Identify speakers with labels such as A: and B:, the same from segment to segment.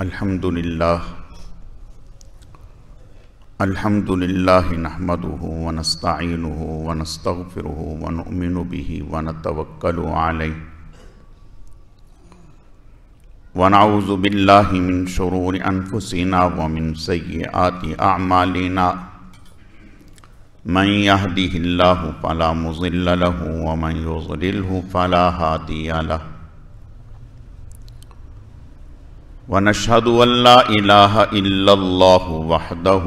A: الحمدللہ نحمدہ ونستعینہ ونستغفرہ ونؤمن بہ ونتوکل علیہ ونعوذ باللہ من شرور انفسنا ومن سیئات اعمالنا من یہدہ اللہ فلا مضل لہ ومن یضللہ فلا ہادی لہ ونشہد ان لا الہ الا اللہ وحدہ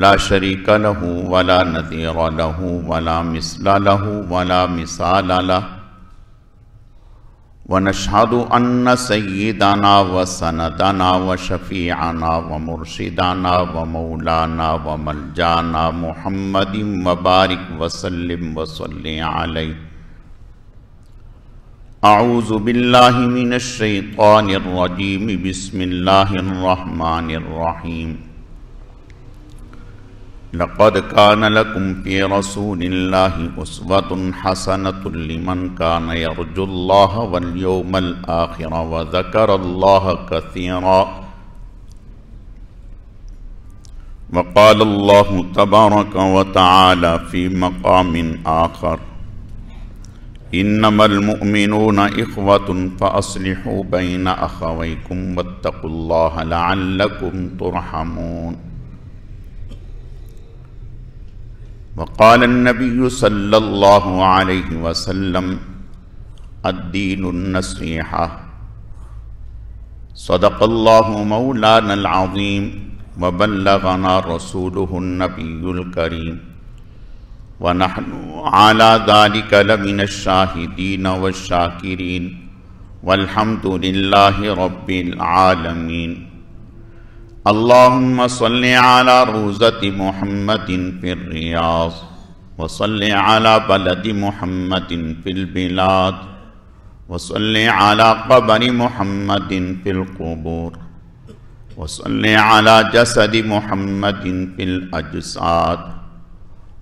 A: لا شریک لہ ولا نظیر لہ ولا مثل لہ ولا مثال لہ ونشہد ان سیدنا وسندنا وشفیعنا ومرشدنا ومولانا وملجانا محمد مبارک وسلم وصلی علیہ اعوذ باللہ من الشیطان الرجیم بسم اللہ الرحمن الرحیم لقد کان لکم فی رسول اللہ اسوۃ حسنۃ لمن کان یرجو اللہ والیوم الآخر وذکر اللہ کثیرا وقال اللہ تبارک وتعالی فی مقام آخر انما المؤمنون اخوة فاصلحوا بین اخویکم واتقوا اللہ لعلکم ترحمون وقال النبی صلی اللہ علیہ وسلم الدین النصیحہ صدق اللہ مولانا العظیم وبلغنا رسولہ النبی الکریم ونحن على ذلك لمن الشاہدین والشاکرین والحمد للہ رب العالمین اللہم صل علی روضۃ محمد فی الریاض وصل علی بلد محمد فی البلاد وصل علی قبر محمد فی القبور وصل علی جسد محمد فی الاجساد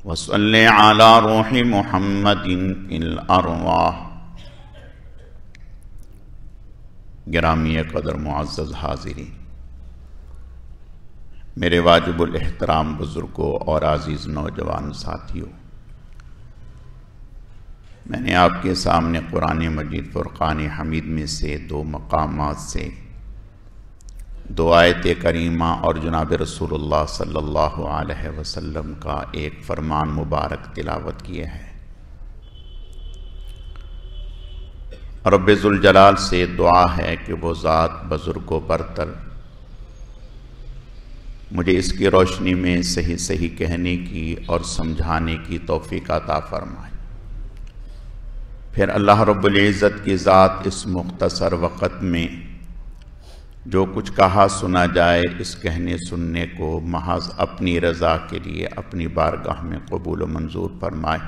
A: وصل علی روح محمد فی الارواح گرامی قدر معزز حاضرین، میرے واجب الاحترام بزرگوں اور عزیز نوجوان ساتھیوں، میں نے آپ کے سامنے قرآن مجید فرقان حمید میں سے دو مقامات سے دو آیت کریمہ اور جناب رسول اللہ صلی اللہ علیہ وسلم کا ایک فرمان مبارک تلاوت کیے ہیں۔ رب ذوالجلال سے دعا ہے کہ وہ ذات بزرگ و برتر مجھے اس کی روشنی میں صحیح صحیح کہنے کی اور سمجھانے کی توفیق عطا فرمائے۔ پھر اللہ رب العزت کی ذات اس مختصر وقت میں جو کچھ کہا سنا جائے، اس کہنے سننے کو محض اپنی رضا کے لیے اپنی بارگاہ میں قبول و منظور فرمائے،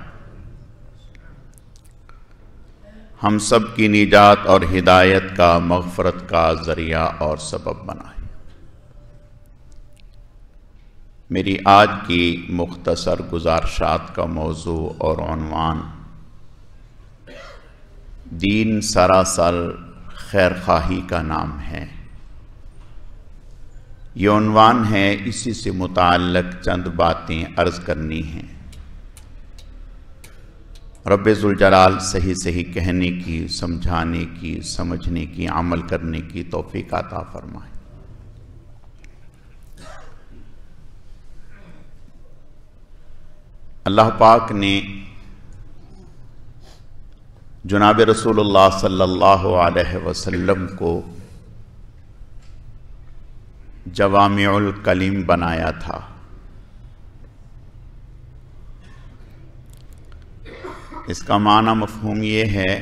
A: ہم سب کی نجات اور ہدایت کا، مغفرت کا ذریعہ اور سبب بنائے۔ میری آج کی مختصر گزارشات کا موضوع اور عنوان دین سراسر خیر خواہی کا نام ہے۔ یہ عنوان ہے، اسی سے متعلق چند باتیں عرض کرنی ہیں۔ رب ذوالجلال صحیح صحیح کہنے کی، سمجھانے کی، سمجھنے کی، عمل کرنے کی توفیق عطا فرمائے۔ اللہ پاک نے جناب رسول اللہ صلی اللہ علیہ وسلم کو جوامع الکلم بنایا تھا۔ اس کا معنی مفہوم یہ ہے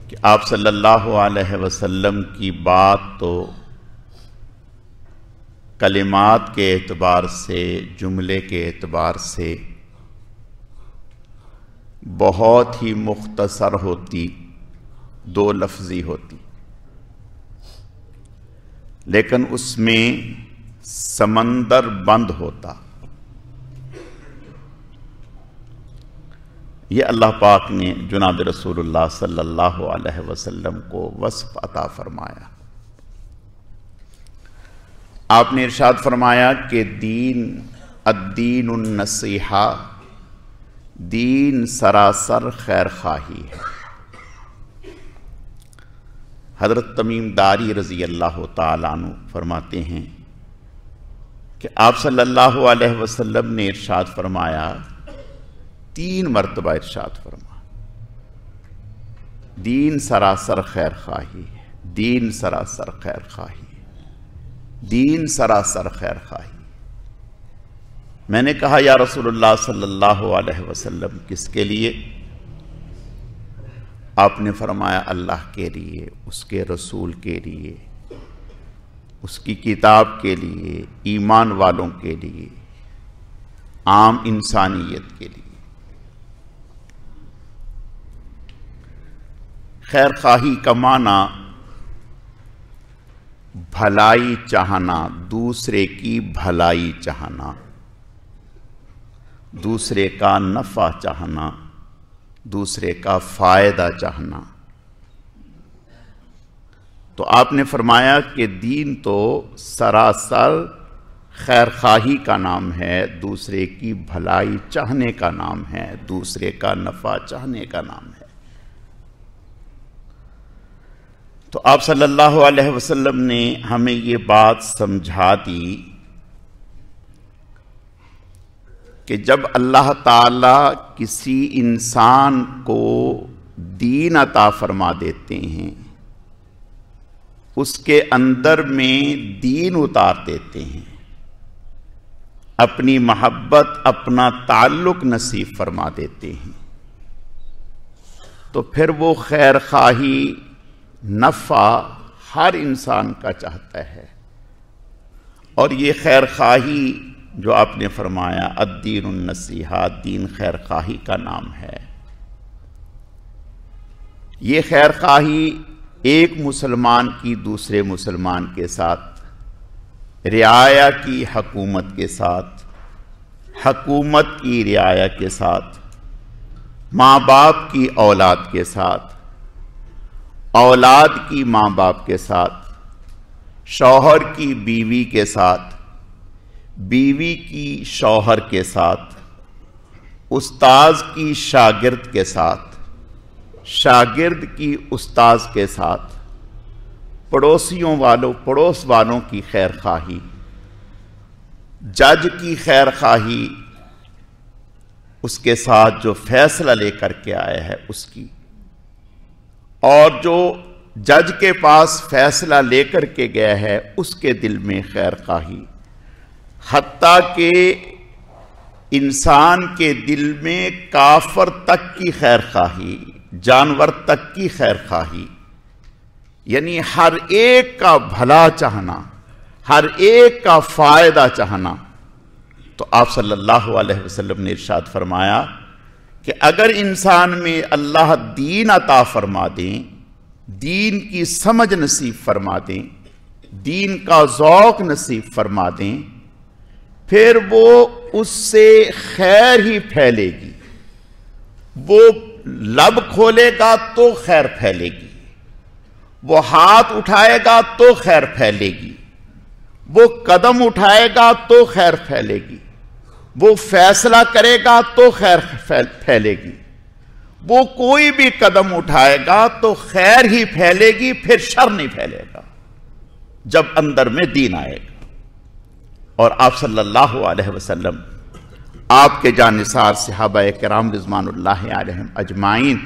A: کہ آپ صلی اللہ علیہ وسلم کی بات تو کلمات کے اعتبار سے، جملے کے اعتبار سے بہت ہی مختصر ہوتی، دو لفظی ہوتی، لیکن اس میں سمندر بند ہوتا۔ یہ اللہ پاک نے جناب رسول اللہ صلی اللہ علیہ وسلم کو وصف عطا فرمایا۔ آپ نے ارشاد فرمایا کہ الدین النصیحہ، دین سراسر خیر خواہی ہے۔ حضرت تمیم داری رضی اللہ تعالیٰ عنہ فرماتے ہیں کہ آپ صلی اللہ علیہ وسلم نے ارشاد فرمایا، 3 مرتبہ ارشاد فرمایا، دین سراسر خیر خواہی ہے، دین سراسر خیر خواہی، دین سراسر خیر خواہی۔ میں نے کہا یا رسول اللہ صلی اللہ علیہ وسلم کس کے لیے؟ آپ نے فرمایا اللہ کے لیے، اس کے رسول کے لیے، اس کی کتاب کے لیے، ایمان والوں کے لیے، عام انسانیت کے لیے۔ خیر خواہی کا معنی بھلائی چاہنا، دوسرے کی بھلائی چاہنا، دوسرے کا نفع چاہنا، دوسرے کا فائدہ چاہنا۔ تو آپ نے فرمایا کہ دین تو سراسر خیر خواہی کا نام ہے، دوسرے کی بھلائی چاہنے کا نام ہے، دوسرے کا نفع چاہنے کا نام ہے۔ تو آپ صلی اللہ علیہ وسلم نے ہمیں یہ بات سمجھا دی کہ جب اللہ تعالی کسی انسان کو دین عطا فرما دیتے ہیں، اس کے اندر میں دین اتار دیتے ہیں، اپنی محبت، اپنا تعلق نصیب فرما دیتے ہیں، تو پھر وہ خیر خواہی، نفع ہر انسان کا چاہتا ہے۔ اور یہ خیر خواہی جو آپ نے فرمایا الدین النصیحہ، دین خیر خواہی کا نام ہے۔ یہ خیر خواہی ایک مسلمان کی دوسرے مسلمان کے ساتھ، رعایا کی حکومت کے ساتھ، حکومت کی رعایا کے ساتھ، ماں باپ کی اولاد کے ساتھ، اولاد کی ماں باپ کے ساتھ، شوہر کی بیوی کے ساتھ، بیوی کی شوہر کے ساتھ، استاذ کی شاگرد کے ساتھ، شاگرد کی استاذ کے ساتھ، پڑوس والوں کی خیر خواہی، جج کی خیر خواہی، اس کے ساتھ جو فیصلہ لے کر کے آیا ہے اس کی، اور جو جج کے پاس فیصلہ لے کر کے گیا ہے اس کے دل میں خیر خواہی، حتیٰ کہ انسان کے دل میں کافر تک کی خیر خواہی، جانور تک کی خیر خواہی، یعنی ہر ایک کا بھلا چاہنا، ہر ایک کا فائدہ چاہنا۔ تو آپ صلی اللہ علیہ وسلم نے ارشاد فرمایا کہ اگر انسان میں اللہ دین عطا فرما دیں، دین کی سمجھ نصیب فرما دیں، دین کا ذوق نصیب فرما دیں، پھر وہ اس سے خیر ہی پھیلے گی۔ وہ لب کھولے گا تو خیر پھیلے گی، وہ ہاتھ اٹھائے گا تو خیر پھیلے گی، وہ قدم اٹھائے گا تو خیر پھیلے گی، وہ فیصلہ کرے گا تو خیر پھیلے گی، وہ کوئی بھی قدم اٹھائے گا تو خیر ہی پھیلے گی، پھر شر نہیں پھیلے گا جب اندر میں دین آئے گا۔ اور آپ صلی اللہ علیہ وسلم، آپ کے جانثار صحابہ کرام رضوان اللہ علیہم اجمعین،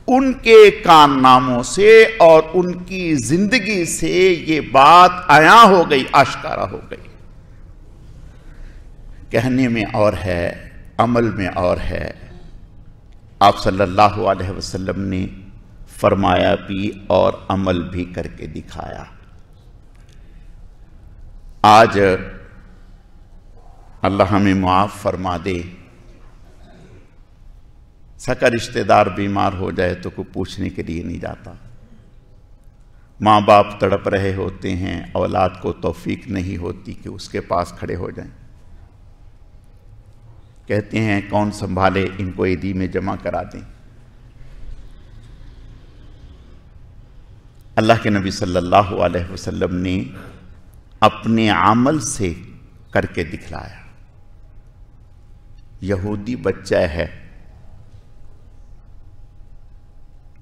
A: ان کے کارناموں سے اور ان کی زندگی سے یہ بات عیاں ہو گئی، آشکارا ہو گئی۔ کہنے میں اور ہے، عمل میں اور ہے۔ آپ صلی اللہ علیہ وسلم نے فرمایا بھی اور عمل بھی کر کے دکھایا۔ آج اللہ ہمیں معاف فرما دے، سکا رشتہ دار بیمار ہو جائے تو کوئی پوچھنے کے لیے نہیں جاتا، ماں باپ تڑپ رہے ہوتے ہیں، اولاد کو توفیق نہیں ہوتی کہ اس کے پاس کھڑے ہو جائیں۔ کہتے ہیں کون سنبھالے ان کو عیدی میں جمع کرا دیں. اللہ کے نبی صلی اللہ علیہ وسلم نے اپنے عمل سے کر کے دکھلایا. یہودی بچہ ہے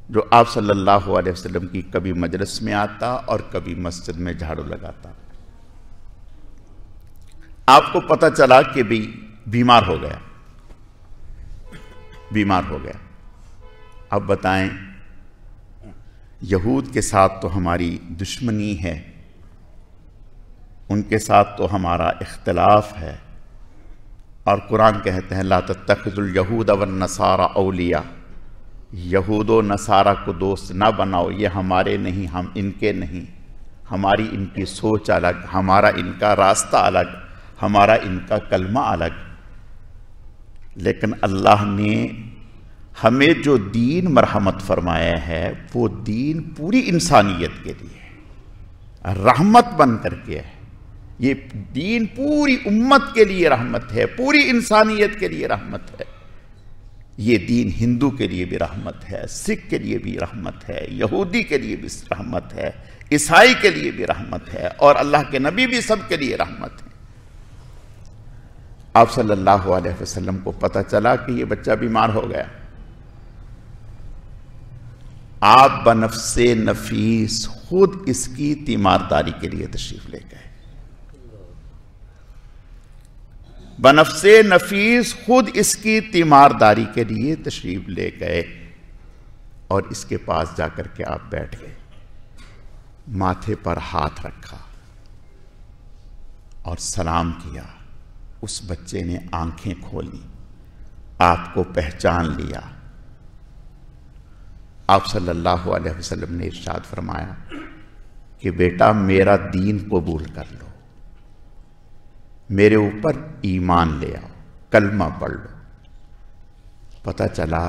A: جو آپ صلی اللہ علیہ وسلم کی کبھی مجلس میں آتا اور کبھی مسجد میں جھاڑو لگاتا. آپ کو پتہ چلا کہ بھی بیمار ہو گیا. اب بتائیں، یہود کے ساتھ تو ہماری دشمنی ہے، ان کے ساتھ تو ہمارا اختلاف ہے، اور قرآن کہتے ہیں لا تتخذوا اليہود والنصارى اولیاء، یہود و نصارہ کو دوست نہ بناؤ، یہ ہمارے نہیں، ہم ان کے نہیں، ہماری ان کی سوچ الگ، ہمارا ان کا راستہ الگ، ہمارا ان کا کلمہ الگ. لیکن اللہ نے ہمیں جو دین مرحمت فرمایا ہے وہ دین پوری انسانیت کے لیے رحمت بن کر کے ہے. یہ دین پوری امت کے لیے رحمت ہے، پوری انسانیت کے لیے رحمت ہے. یہ دین ہندو کے لیے بھی رحمت ہے، سکھ کے لیے بھی رحمت ہے، یہودی کے لیے بھی رحمت ہے، عیسائی کے لیے بھی رحمت ہے، اور اللہ کے نبی بھی سب کے لیے رحمت ہے. آپ صلی اللہ علیہ وسلم کو پتہ چلا کہ یہ بچہ بیمار ہو گیا. آپ بنفس نفیس خود اس کی تیمارداری کے لیے تشریف لے گئے. بنفس نفیس خود اس کی تیمارداری کے لیے تشریف لے گئے اور اس کے پاس جا کر کے آپ بیٹھ گئے، ماتھے پر ہاتھ رکھا اور سلام کیا. اس بچے نے آنکھیں کھولی، آپ کو پہچان لیا. آپ صلی اللہ علیہ وسلم نے ارشاد فرمایا کہ بیٹا میرا دین قبول کر لو، میرے اوپر ایمان لے آؤ، کلمہ پڑھ لو. پتہ چلا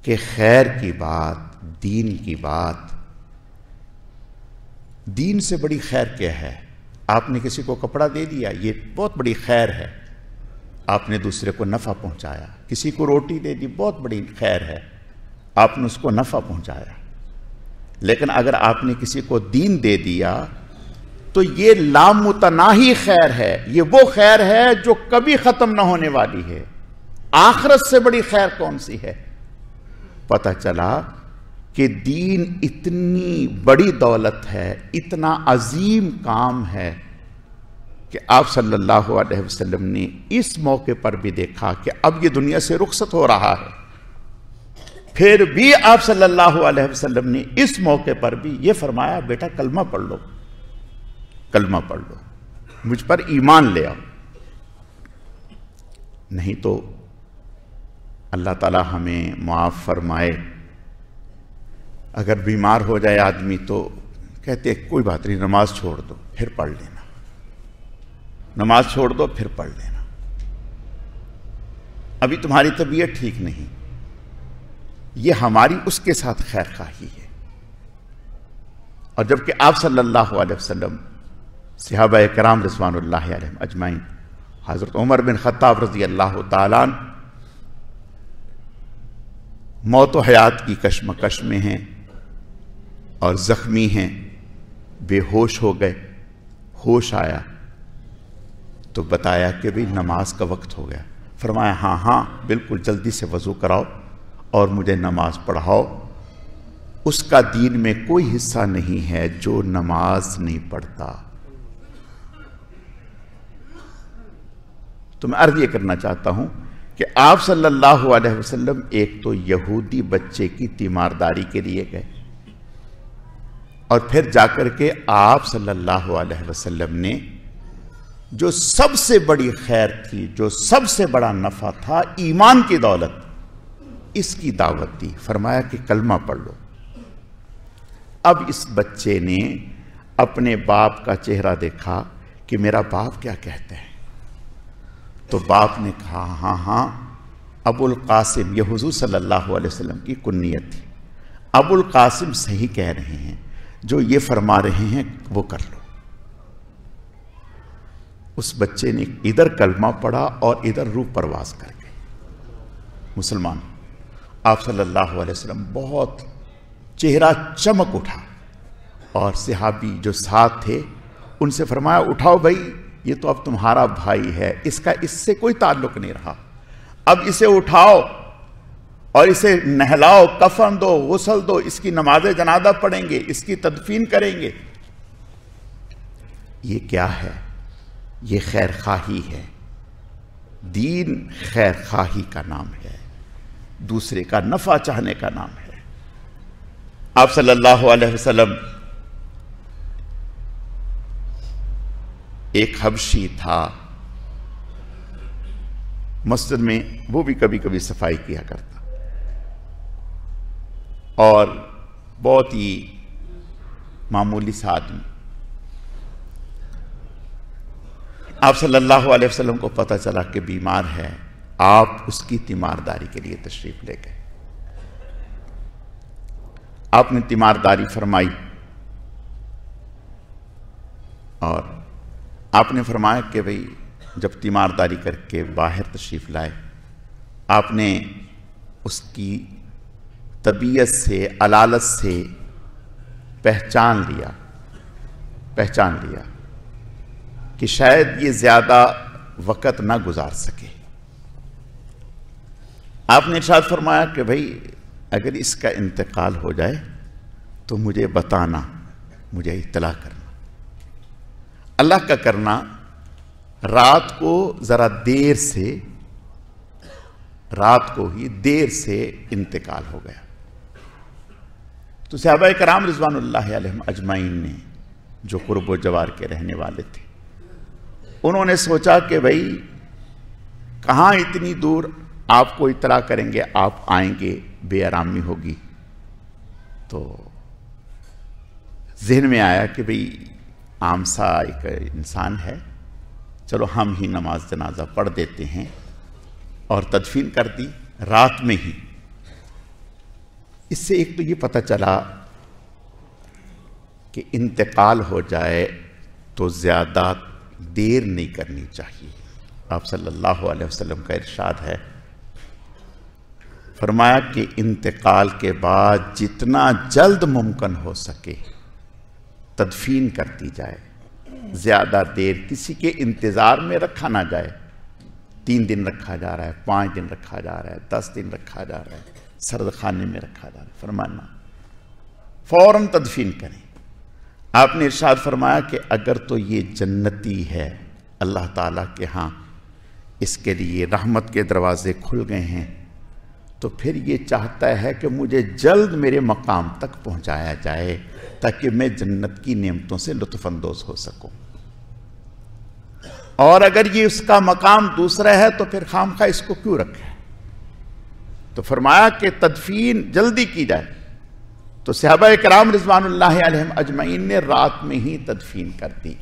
A: کہ خیر کی بات، دین کی بات، دین سے بڑی خیر کیا ہے؟ آپ نے کسی کو کپڑا دے دیا، یہ بہت بڑی خیر ہے. آپ نے دوسرے کو نفع پہنچایا. کسی کو روٹی دے دی، بہت بڑی خیر ہے، آپ نے اس کو نفع پہنچایا. لیکن اگر آپ نے کسی کو دین دے دیا تو یہ لامتناہی خیر ہے. یہ وہ خیر ہے جو کبھی ختم نہ ہونے والی ہے. آخرت سے بڑی خیر کون سی ہے؟ پتہ چلا کہ دین اتنی بڑی دولت ہے، اتنا عظیم کام ہے کہ آپ صلی اللہ علیہ وسلم نے اس موقع پر بھی دیکھا کہ اب یہ دنیا سے رخصت ہو رہا ہے، پھر بھی آپ صلی اللہ علیہ وسلم نے اس موقع پر بھی یہ فرمایا بیٹا کلمہ پڑھ لو، کلمہ پڑھ لو، مجھ پر ایمان لے آؤ. نہیں تو اللہ تعالی ہمیں معاف فرمائے، اگر بیمار ہو جائے آدمی تو کہتے کوئی بات نہیں، نماز چھوڑ دو پھر پڑھ لینا، نماز چھوڑ دو پھر پڑھ لینا، ابھی تمہاری طبیعت ٹھیک نہیں. یہ ہماری اس کے ساتھ خیر خواہی ہے. اور جبکہ آپ صلی اللہ علیہ وسلم، صحابہ کرام رضوان اللہ علیہم اجمعین، حضرت عمر بن خطاب رضی اللہ تعالیٰ عنہ موت و حیات کی کشمکش میں ہیں اور زخمی ہیں، بے ہوش ہو گئے. ہوش آیا تو بتایا کہ بھی نماز کا وقت ہو گیا. فرمایا ہاں ہاں بالکل، جلدی سے وضو کراؤ اور مجھے نماز پڑھاؤ. اس کا دین میں کوئی حصہ نہیں ہے جو نماز نہیں پڑھتا. تو میں عرض یہ کرنا چاہتا ہوں کہ آپ صلی اللہ علیہ وسلم ایک تو یہودی بچے کی تیمارداری کے لیے گئے، اور پھر جا کر کے آپ صلی اللہ علیہ وسلم نے جو سب سے بڑی خیر تھی، جو سب سے بڑا نفع تھا، ایمان کی دولت، اس کی دعوت دی. فرمایا کہ کلمہ پڑھ لو. اب اس بچے نے اپنے باپ کا چہرہ دیکھا کہ میرا باپ کیا کہتے ہیں. تو باپ نے کہا ہاں ہاں ابو القاسم، یہ حضور صلی اللہ علیہ وسلم کی کنیت تھی، ابو القاسم صحیح کہہ رہے ہیں، جو یہ فرما رہے ہیں وہ کر لو. اس بچے نے ادھر کلمہ پڑھا اور ادھر روح پرواز کر گئے مسلمان۔ آپ صلی اللہ علیہ وسلم بہت چہرہ چمک اٹھا، اور صحابی جو ساتھ تھے ان سے فرمایا اٹھاؤ بھائی، یہ تو اب تمہارا بھائی ہے، اس کا اس سے کوئی تعلق نہیں رہا، اب اسے اٹھاؤ اور اسے نہلاؤ، کفن دو، غسل دو، اس کی نماز جنازہ پڑھیں گے، اس کی تدفین کریں گے۔ یہ کیا ہے؟ یہ خیر خواہی ہے۔ دین خیر خواہی کا نام ہے، دوسرے کا نفع چاہنے کا نام ہے۔ آپ صلی اللہ علیہ وسلم، ایک حبشی تھا مسجد میں، وہ بھی کبھی کبھی صفائی کیا کرتا، اور بہت ہی معمولی سا آدمی۔ آپ صلی اللہ علیہ وسلم کو پتہ چلا کہ بیمار ہے، آپ اس کی تیمارداری کے لیے تشریف لے گئے۔ آپ نے تیمارداری فرمائی، اور آپ نے فرمایا کہ بھئی جب تیمارداری کر کے باہر تشریف لائے، آپ نے اس کی طبیعت سے، علالت سے پہچان لیا کہ شاید یہ زیادہ وقت نہ گزار سکے۔ آپ نے ارشاد فرمایا کہ بھئی اگر اس کا انتقال ہو جائے تو مجھے بتانا، مجھے اطلاع کرنا۔ اللہ کا کرنا، رات کو ذرا دیر سے، رات کو ہی دیر سے انتقال ہو گیا۔ تو صحابہ کرام رضوان اللہ علیہم اجمعین نے، جو قرب و جوار کے رہنے والے تھے، انہوں نے سوچا کہ بھئی کہاں اتنی دور آپ کو اطلاع کریں گے، آپ آئیں گے، بے آرامی ہوگی۔ تو ذہن میں آیا کہ بھئی عام سا ایک انسان ہے، چلو ہم ہی نماز جنازہ پڑھ دیتے ہیں، اور تدفین کر دی رات میں ہی۔ اس سے ایک تو یہ پتہ چلا کہ انتقال ہو جائے تو زیادہ دیر نہیں کرنی چاہیے۔ آپ صلی اللہ علیہ وسلم کا ارشاد ہے، فرمایا کہ انتقال کے بعد جتنا جلد ممکن ہو سکے تدفین کر دی جائے، زیادہ دیر کسی کے انتظار میں رکھا نہ جائے۔ 3 دن رکھا جا رہا ہے، 5 دن رکھا جا رہا ہے، 10 دن رکھا جا رہا ہے، سرد خانے میں رکھا جا رہا ہے، فرمانا فوراً تدفین کریں۔ آپ نے ارشاد فرمایا کہ اگر تو یہ جنتی ہے، اللہ تعالیٰ کے ہاں اس کے لیے رحمت کے دروازے کھل گئے ہیں، تو پھر یہ چاہتا ہے کہ مجھے جلد میرے مقام تک پہنچایا جائے تاکہ میں جنت کی نعمتوں سے لطف اندوز ہو سکوں۔ اور اگر یہ اس کا مقام دوسرا ہے تو پھر خام خواہ اس کو کیوں رکھے؟ تو فرمایا کہ تدفین جلدی کی جائے۔ تو صحابہ کرام رضوان اللہ علیہم اجمعین نے رات میں ہی تدفین کر دی۔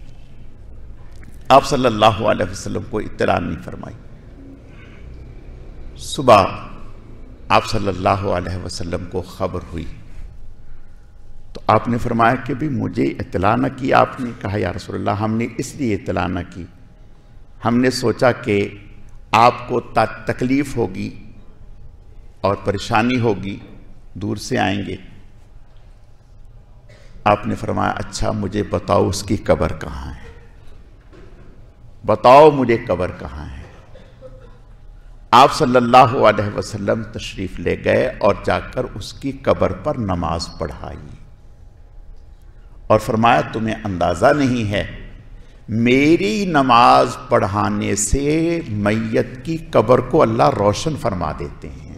A: آپ صلی اللہ علیہ وسلم کو اطلاع نہیں فرمائی۔ صبح آپ صلی اللہ علیہ وسلم کو خبر ہوئی تو آپ نے فرمایا کہ بھی مجھے اطلاع نہ کی۔ آپ نے کہا یا رسول اللہ، ہم نے اس لیے اطلاع نہ کی، ہم نے سوچا کہ آپ کو تکلیف ہوگی اور پریشانی ہوگی، دور سے آئیں گے۔ آپ نے فرمایا اچھا مجھے بتاؤ اس کی قبر کہاں ہے، بتاؤ مجھے قبر کہاں ہے۔ آپ صلی اللہ علیہ وسلم تشریف لے گئے اور جا کر اس کی قبر پر نماز پڑھائی، اور فرمایا تمہیں اندازہ نہیں ہے میری نماز پڑھانے سے میت کی قبر کو اللہ روشن فرما دیتے ہیں،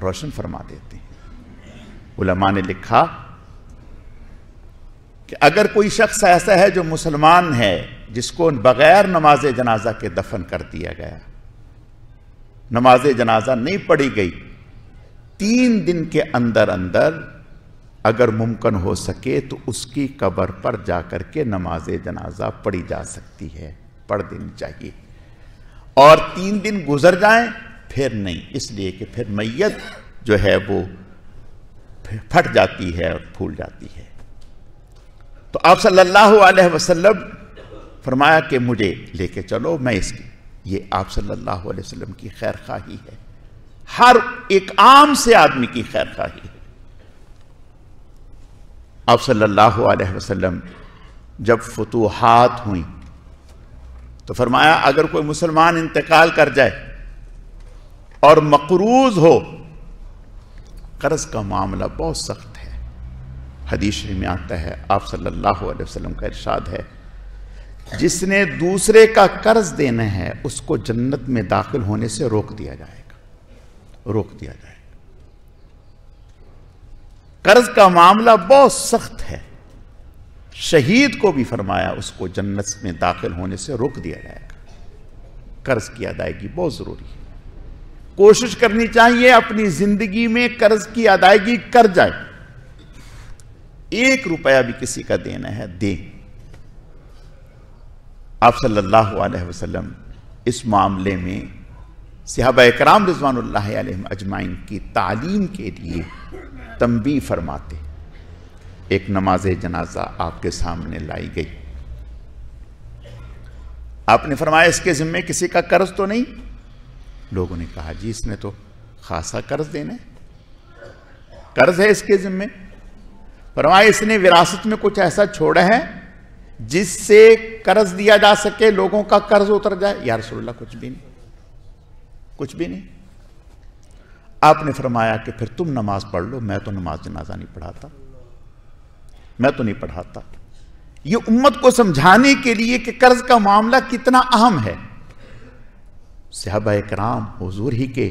A: روشن فرما دیتے ہیں۔ علماء نے لکھا کہ اگر کوئی شخص ایسا ہے جو مسلمان ہے جس کو بغیر نماز جنازہ کے دفن کر دیا گیا، نماز جنازہ نہیں پڑھی گئی، 3 دن کے اندر اندر اگر ممکن ہو سکے تو اس کی قبر پر جا کر کے نماز جنازہ پڑھی جا سکتی ہے، پڑھ دینی چاہیے۔ اور 3 دن گزر جائیں پھر نہیں، اس لیے کہ پھر میت جو ہے وہ پھٹ جاتی ہے اور پھول جاتی ہے۔ تو آپ صلی اللہ علیہ وسلم فرمایا کہ مجھے لے کے چلو، میں اس کی، یہ آپ صلی اللہ علیہ وسلم کی خیر خواہی ہے، ہر ایک عام سے آدمی کی خیر خواہی ہے۔ آپ صلی اللہ علیہ وسلم جب فتوحات ہوئیں تو فرمایا اگر کوئی مسلمان انتقال کر جائے اور مقروض ہو، قرض کا معاملہ بہت سخت ہے، حدیث شریف میں آتا ہے، آپ صلی اللہ علیہ وسلم کا ارشاد ہے، جس نے دوسرے کا قرض دینا ہے اس کو جنت میں داخل ہونے سے روک دیا جائے گا، روک دیا جائے گا۔ قرض کا معاملہ بہت سخت ہے، شہید کو بھی فرمایا اس کو جنت میں داخل ہونے سے روک دیا جائے گا۔ قرض کی ادائیگی بہت ضروری ہے، کوشش کرنی چاہیے اپنی زندگی میں قرض کی ادائیگی کر جائے، 1 روپیہ بھی کسی کا دینا ہے دیں۔ آپ صلی اللہ علیہ وسلم اس معاملے میں صحابہ اکرام رضوان اللہ علیہم اجمعین کی تعلیم کے لیے تنبیہ فرماتے۔ ایک نماز جنازہ آپ کے سامنے لائی گئی، آپ نے فرمایا اس کے ذمے کسی کا قرض تو نہیں؟ لوگوں نے کہا جی اس نے تو خاصا قرض دینا ہے، قرض ہے اس کے ذمے۔ فرمایا اس نے وراثت میں کچھ ایسا چھوڑا ہے جس سے قرض دیا جا سکے، لوگوں کا قرض اتر جائے؟ یا رسول اللہ کچھ بھی نہیں، کچھ بھی نہیں۔ آپ نے فرمایا کہ پھر تم نماز پڑھ لو، میں تو نماز جنازہ نہیں پڑھاتا، میں تو نہیں پڑھاتا۔ یہ امت کو سمجھانے کے لیے کہ قرض کا معاملہ کتنا اہم ہے۔ صحابہ کرام حضور ہی کے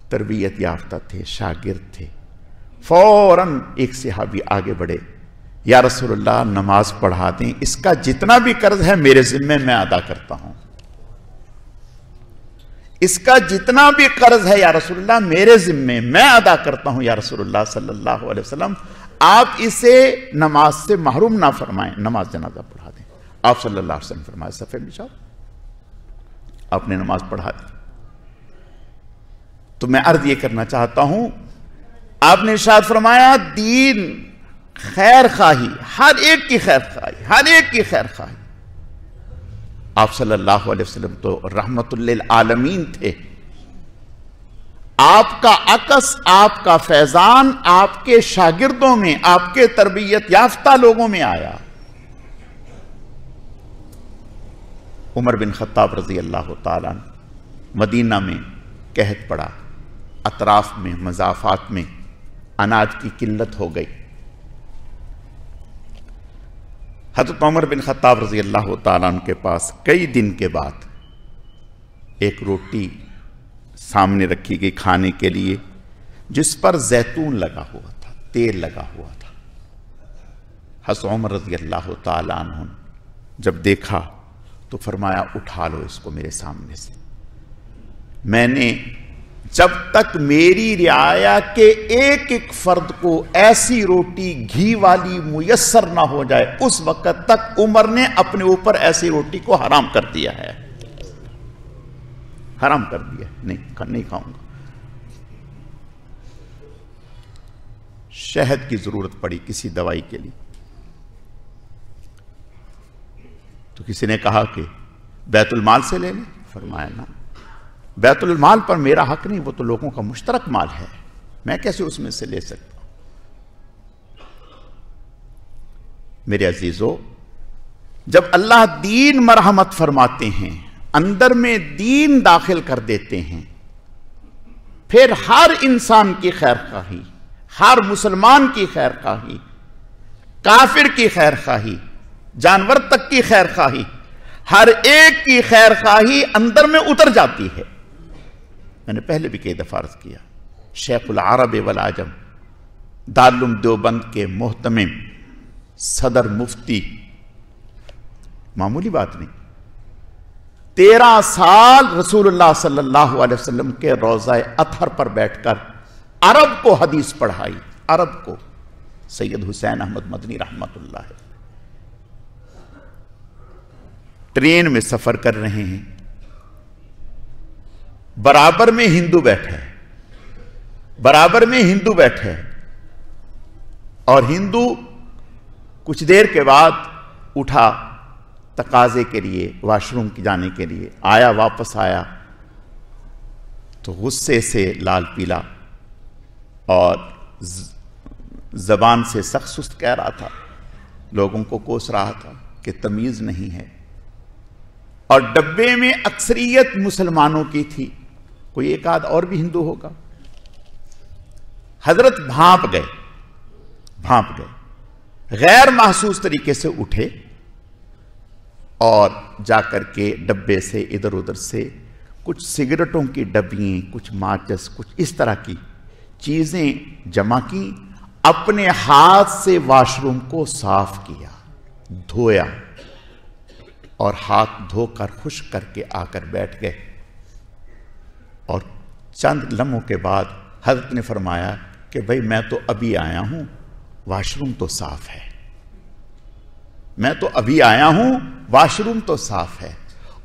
A: تربیت یافتہ تھے، شاگرد تھے۔ فوراً ایک صحابی آگے بڑھے، یا رسول اللہ نماز پڑھا دیں، اس کا جتنا بھی قرض ہے میرے ذمے میں ادا کرتا ہوں، اس کا جتنا بھی قرض ہے یا رسول اللہ میرے ذمے میں ادا کرتا ہوں یا رسول اللہ صلی اللہ علیہ وسلم، آپ اسے نماز سے محروم نہ فرمائیں، نماز جنازہ پڑھا دیں۔ آپ صلی اللہ علیہ وسلم فرمائے صفے میں جاؤ، آپ نے نماز پڑھا دی۔ تو میں عرض یہ کرنا چاہتا ہوں، آپ نے ارشاد فرمایا دین خیر خواہی، ہر ایک کی خیر خواہی، ہر ایک کی خیر خواہی۔ آپ صلی اللہ علیہ وسلم تو رحمت للعالمین تھے، آپ کا عکس، آپ کا فیضان آپ کے شاگردوں میں، آپ کے تربیت یافتہ لوگوں میں آیا۔ عمر بن خطاب رضی اللہ تعالیٰ عنہ مدینہ میں قحط پڑا، اطراف میں مضافات میں اناج کی قلت ہو گئی۔ حضرت عمر بن خطاب رضی اللہ تعالیٰ عنہ کے پاس کئی دن کے بعد ایک روٹی سامنے رکھی گئی کھانے کے لیے، جس پر زیتون لگا ہوا تھا، تیل لگا ہوا تھا۔ حضرت عمر رضی اللہ تعالیٰ عنہ جب دیکھا تو فرمایا اٹھا لو اس کو میرے سامنے سے، میں نے جب تک میری رعایا کے ایک ایک فرد کو ایسی روٹی گھی والی میسر نہ ہو جائے، اس وقت تک عمر نے اپنے اوپر ایسی روٹی کو حرام کر دیا ہے، حرام کر دیا، نہیں کھاؤں گا۔ شہد کی ضرورت پڑی کسی دوائی کے لیے، تو کسی نے کہا کہ بیت المال سے لے لیں، فرمایا نا، بیت المال پر میرا حق نہیں، وہ تو لوگوں کا مشترک مال ہے، میں کیسے اس میں سے لے سکتا ہوں؟ میرے عزیزو، جب اللہ دین مرحمت فرماتے ہیں، اندر میں دین داخل کر دیتے ہیں، پھر ہر انسان کی خیر خواہی، ہر مسلمان کی خیر خواہی، کافر کی خیر خواہی، جانور تک کی خیر خواہی، ہر ایک کی خیر خواہی اندر میں اتر جاتی ہے۔ میں نے پہلے بھی کئی دفعہ عرض کیا، شیخ العرب والعجم دارالعلوم دیوبند کے محتمم صدر مفتی، معمولی بات نہیں، 13 سال رسول اللہ صلی اللہ علیہ وسلم کے روضہ اطہر پر بیٹھ کر عرب کو حدیث پڑھائی، عرب کو۔ سید حسین احمد مدنی رحمت اللہ ہے، ٹرین میں سفر کر رہے ہیں، برابر میں ہندو بیٹھے، برابر میں ہندو بیٹھے، اور ہندو کچھ دیر کے بعد اٹھا تقاضے کے لیے واش روم کی جانے کے لیے آیا، واپس آیا تو غصے سے لال پیلا اور زبان سے سخت سست کہہ رہا تھا، لوگوں کو کوس رہا تھا کہ تمیز نہیں ہے. اور ڈبے میں اکثریت مسلمانوں کی تھی، کوئی ایک آدھ اور بھی ہندو ہوگا. حضرت بھانپ گئے، غیر محسوس طریقے سے اٹھے اور جا کر کے ڈبے سے ادھر ادھر سے کچھ سگریٹوں کی ڈبیاں، کچھ ماچس، کچھ اس طرح کی چیزیں جمع کی، اپنے ہاتھ سے واش روم کو صاف کیا، دھویا اور ہاتھ دھو کر خشک کر کے آ کر بیٹھ گئے. اور چند لمحوں کے بعد حضرت نے فرمایا کہ بھئی میں تو ابھی آیا ہوں، واش روم تو صاف ہے. میں تو ابھی آیا ہوں، واش روم تو صاف ہے.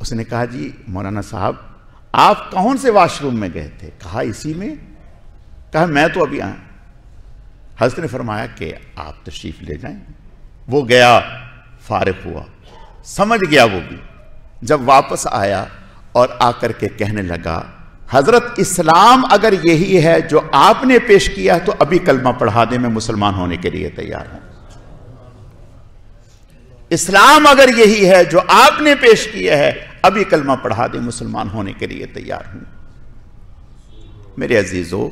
A: اس نے کہا جی مولانا صاحب آپ کون سے واش روم میں گئے تھے؟ کہا اسی میں. کہا میں تو ابھی آیا. حضرت نے فرمایا کہ آپ تشریف لے جائیں. وہ گیا، فارغ ہوا، سمجھ گیا وہ بھی. جب واپس آیا اور آ کر کے کہنے لگا حضرت اسلام اگر یہی ہے جو آپ نے پیش کیا تو ابھی کلمہ پڑھا دیں، میں مسلمان ہونے کے لیے تیار ہوں. اسلام اگر یہی ہے جو آپ نے پیش کیا ہے ابھی کلمہ پڑھا دیں، مسلمان ہونے کے لیے تیار ہوں. میرے عزیزو،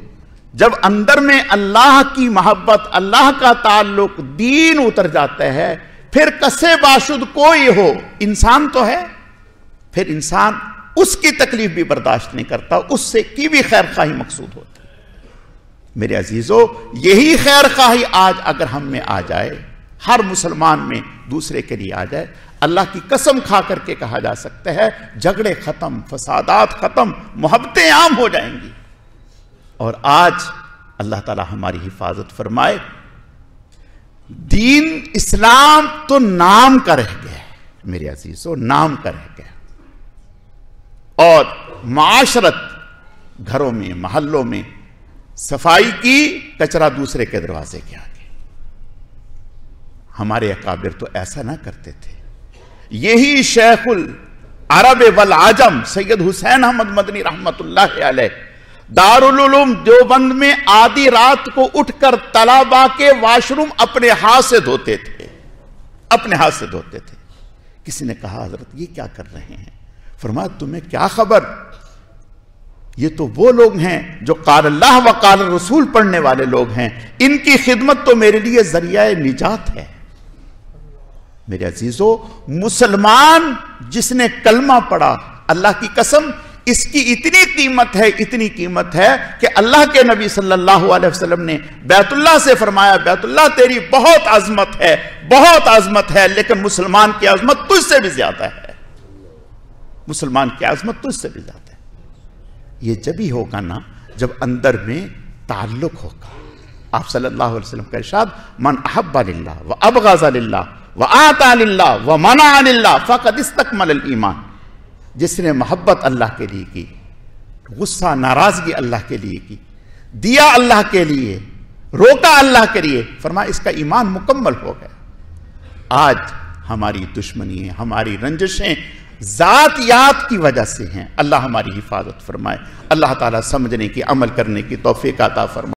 A: جب اندر میں اللہ کی محبت، اللہ کا تعلق، دین اتر جاتا ہے، پھر کسے باشد کوئی ہو، انسان تو ہے، پھر انسان اس کی تکلیف بھی برداشت نہیں کرتا، اس سے کی بھی خیر خواہی مقصود ہوتی. میرے عزیزو، یہی خیر خواہی آج اگر ہم میں آ جائے، ہر مسلمان میں دوسرے کے لیے آ جائے، اللہ کی قسم کھا کر کے کہا جا سکتا ہے جھگڑے ختم، فسادات ختم، محبتیں عام ہو جائیں گی. اور آج اللہ تعالی ہماری حفاظت فرمائے. دین اسلام تو نام کا رہ گیا ہے میرے عزیزو، نام کا رہ گیا. اور معاشرت، گھروں میں، محلوں میں صفائی کی، کچرا دوسرے کے دروازے کے آگے. ہمارے اکابر تو ایسا نہ کرتے تھے. یہی شیخ العرب والعجم سید حسین احمد مدنی رحمت اللہ علیہ دارالعلوم دیوبند میں آدھی رات کو اٹھ کر طلباء کے واش روم اپنے ہاتھ سے دھوتے تھے، اپنے ہاتھ سے دھوتے تھے. کسی نے کہا حضرت یہ کیا کر رہے ہیں؟ فرمایا تمہیں کیا خبر، یہ تو وہ لوگ ہیں جو قال اللہ و قال رسول پڑھنے والے لوگ ہیں، ان کی خدمت تو میرے لیے ذریعہ نجات ہے. میرے عزیزو، مسلمان جس نے کلمہ پڑھا، اللہ کی قسم اس کی اتنی قیمت ہے کہ اللہ کے نبی صلی اللہ علیہ وسلم نے بیت اللہ سے فرمایا بیت اللہ تیری بہت عظمت ہے لیکن مسلمان کی عظمت تجھ سے بھی زیادہ ہے. مسلمان کی عظمت تجھ سے بھی زیادہ ہے. یہ جب ہی ہوگا نا جب اندر میں تعلق ہوگا. آپ صلی اللہ علیہ وسلم کا ارشاد من احب للہ و ابغض للہ و آتا للہ و منع للہ فقد استکمل الایمان. جس نے محبت اللہ کے لیے کی، غصہ ناراضگی اللہ کے لیے کی، دیا اللہ کے لیے، روکا اللہ کے لیے، فرمایا اس کا ایمان مکمل ہو گیا. آج ہماری دشمنی، ہماری رنجشیں ذاتیات کی وجہ سے ہیں. اللہ ہماری حفاظت فرمائے. اللہ تعالیٰ سمجھنے کی، عمل کرنے کی توفیق عطا فرمائے.